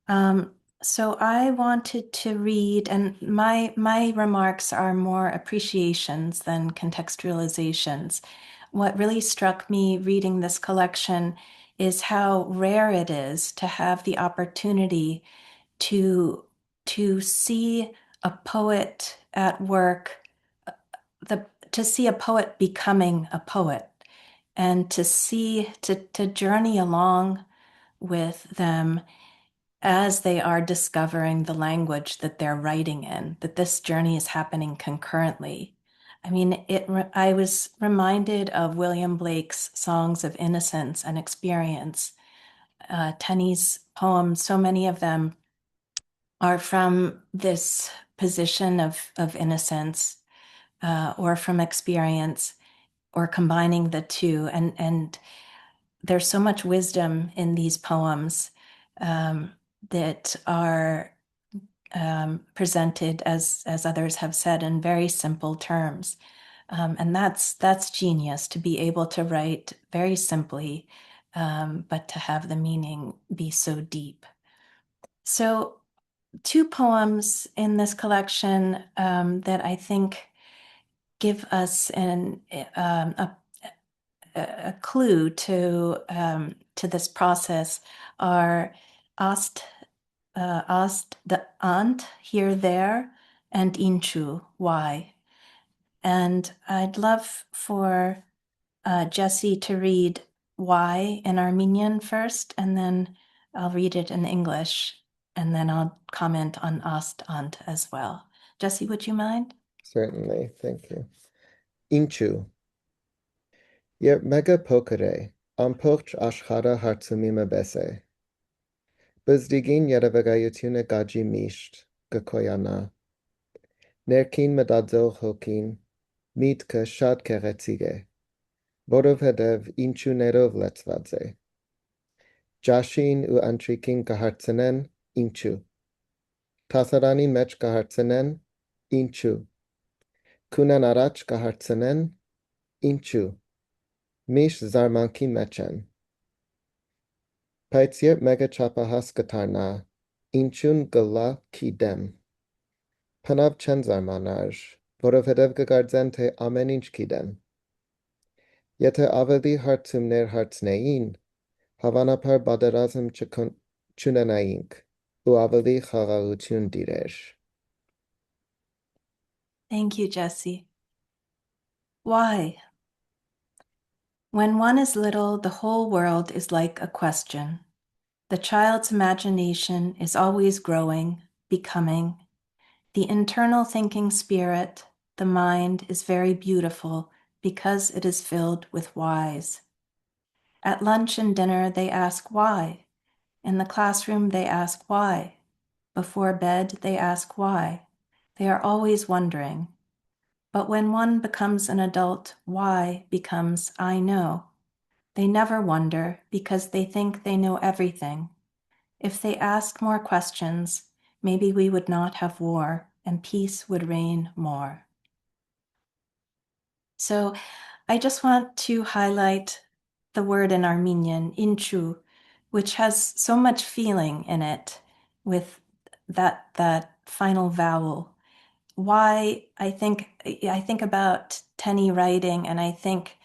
Um, so I wanted to read, and my remarks are more appreciations than contextualizations. What really struck me reading this collection is how rare it is to have the opportunity to to see a poet at work, to see a poet becoming a poet, and to journey along with them as they are discovering the language that they're writing in, that this journey is happening concurrently. I mean, I was reminded of William Blake's Songs of Innocence and Experience. Tenny's poems, so many of them are from this position of innocence, or from experience, or combining the two. And there's so much wisdom in these poems, that are presented, as others have said, in very simple terms. And that's genius, to be able to write very simply, but to have the meaning be so deep. So, two poems in this collection, that I think give us a clue to this process are Ast Ast the Ant, Here There, and Inchu, Why. And I'd love for Jesse to read Why in Armenian first, and then I'll read it in English, and then I'll comment on Ast Ant as well. Jesse, would you mind? Certainly, thank you. Inchu. Երբ մեկը փոքր է, ամբողջ աշխարհը հարցումի մեզ է։ Բզդիգին երևակայությունը կաջի միշտ, կքոյանա։ Ներքին մտածող հոգին, միտքը շատ գեղեցիկ է, որովհետև ինչուներով լեցված է։ Ճաշին ու ընթրիքին կհարցնեն ինչու։ Թասարանի մեջ կհարցնեն ինչու։ Քունան առաջ կհարցնեն ինչու։ Միշտ զարմանքի մեջ են։ Բայց երբ մեկը չափահաս կդառնա, ինչուն կլա գիտեմ։ Բնավ չեն զարմանար, որովհետև կկարծեն, թե ամեն ինչ գիտեն։ Եթե ավելի հարցումներ հարցնեին, հավանաբար պատերազմ չունենայինք ու ավելի խաղաղություն տիրեր։ Thank you, Jesse. Why? When one is little, the whole world is like a question. The child's imagination is always growing, becoming. The internal thinking spirit, the mind, is very beautiful because it is filled with whys. At lunch and dinner, they ask why. In the classroom, they ask why. Before bed, they ask why. They are always wondering. But when one becomes an adult, why becomes I know. They never wonder because they think they know everything. If they asked more questions, maybe we would not have war and peace would reign more. So I just want to highlight the word in Armenian, inchu, which has so much feeling in it with that final vowel. Why I think about Tenny writing, and I think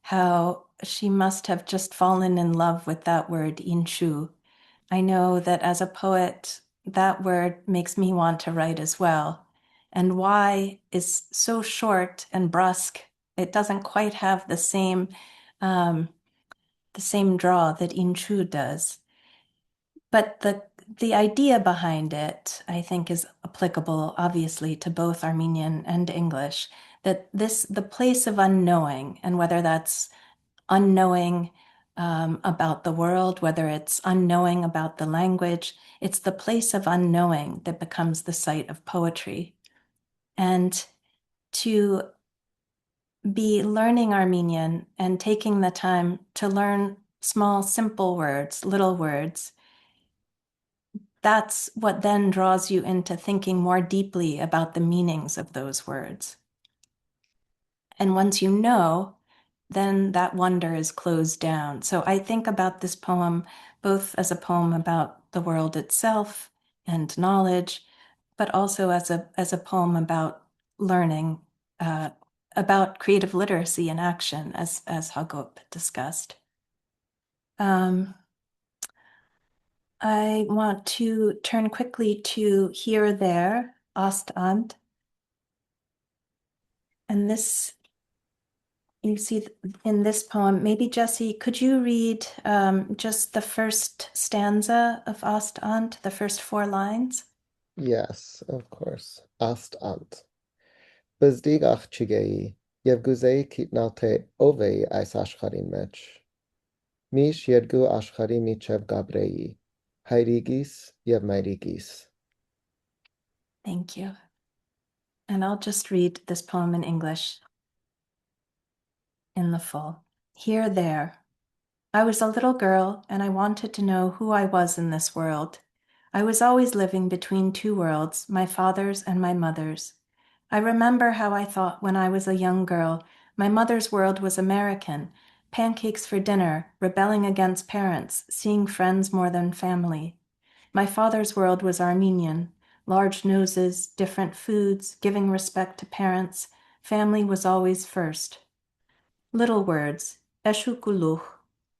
how she must have just fallen in love with that word inchu. I know that as a poet, that word makes me want to write as well. And why is so short and brusque. It doesn't quite have um, the same draw that inchu does. But the idea behind it, I think, is applicable, obviously, to both Armenian and English, that the place of unknowing, and whether that's unknowing about the world, whether it's unknowing about the language, it's the place of unknowing that becomes the site of poetry. And to be learning Armenian and taking the time to learn small, simple words, little words, that's what then draws you into thinking more deeply about the meanings of those words. And once you know, then that wonder is closed down. So I think about this poem both as a poem about the world itself and knowledge, but also as a poem about learning, about creative literacy and action, as Hagop discussed. I want to turn quickly to Here, There, Ost-Ant. And this, you see in this poem, maybe Jesse, could you read just the first stanza of Ost-Ant, the first 4 lines? Yes, of course. Ast-Ant. Bizdig ach chigei, yev guzei kitnalte ovei ais ashcharin mech. Mish yedgu ashchari michev gabrei, hairigis yev mairigis. Thank you. And I'll just read this poem in English in the full. Here, there. I was a little girl, and I wanted to know who I was in this world. I was always living between 2 worlds, my father's and my mother's. I remember how I thought when I was a young girl, my mother's world was American, pancakes for dinner, rebelling against parents, seeing friends more than family. My father's world was Armenian, large noses, different foods, giving respect to parents. Family was always first. Little words, Eshukuluch,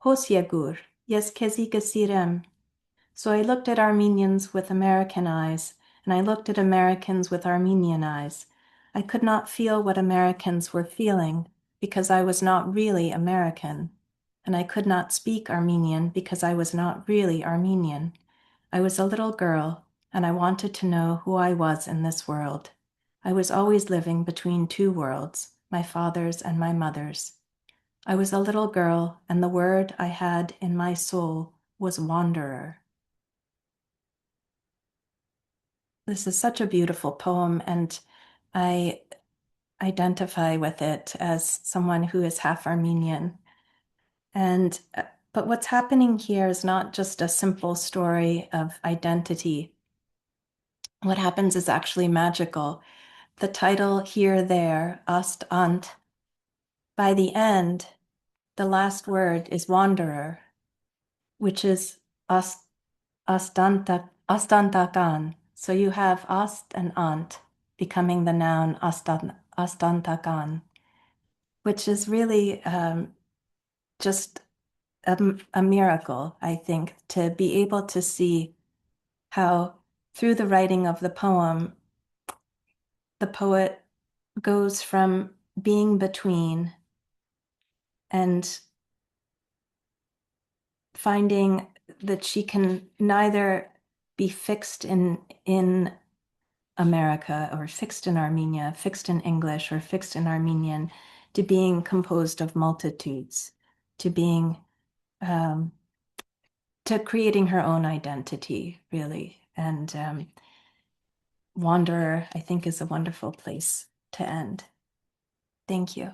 Hosyegur, Yes Kesirem. So I looked at Armenians with American eyes, and I looked at Americans with Armenian eyes. I could not feel what Americans were feeling because I was not really American, and I could not speak Armenian because I was not really Armenian. I was a little girl, and I wanted to know who I was in this world. I was always living between 2 worlds, my father's and my mother's. I was a little girl, and the word I had in my soul was wanderer. This is such a beautiful poem, and I identify with it as someone who is half Armenian. And but what's happening here is not just a simple story of identity. What happens is actually magical. The title Here, There, Ost, Ant, by the end, the last word is wanderer, which is ostantakan. So you have ost and ant becoming the noun ostantakan, which is really just a miracle, I think, to be able to see how through the writing of the poem, the poet goes from being between and finding that she can neither be fixed in America or fixed in Armenia, fixed in English or fixed in Armenian, to being composed of multitudes, to being to creating her own identity, really. And Wanderer, I think, is a wonderful place to end. Thank you.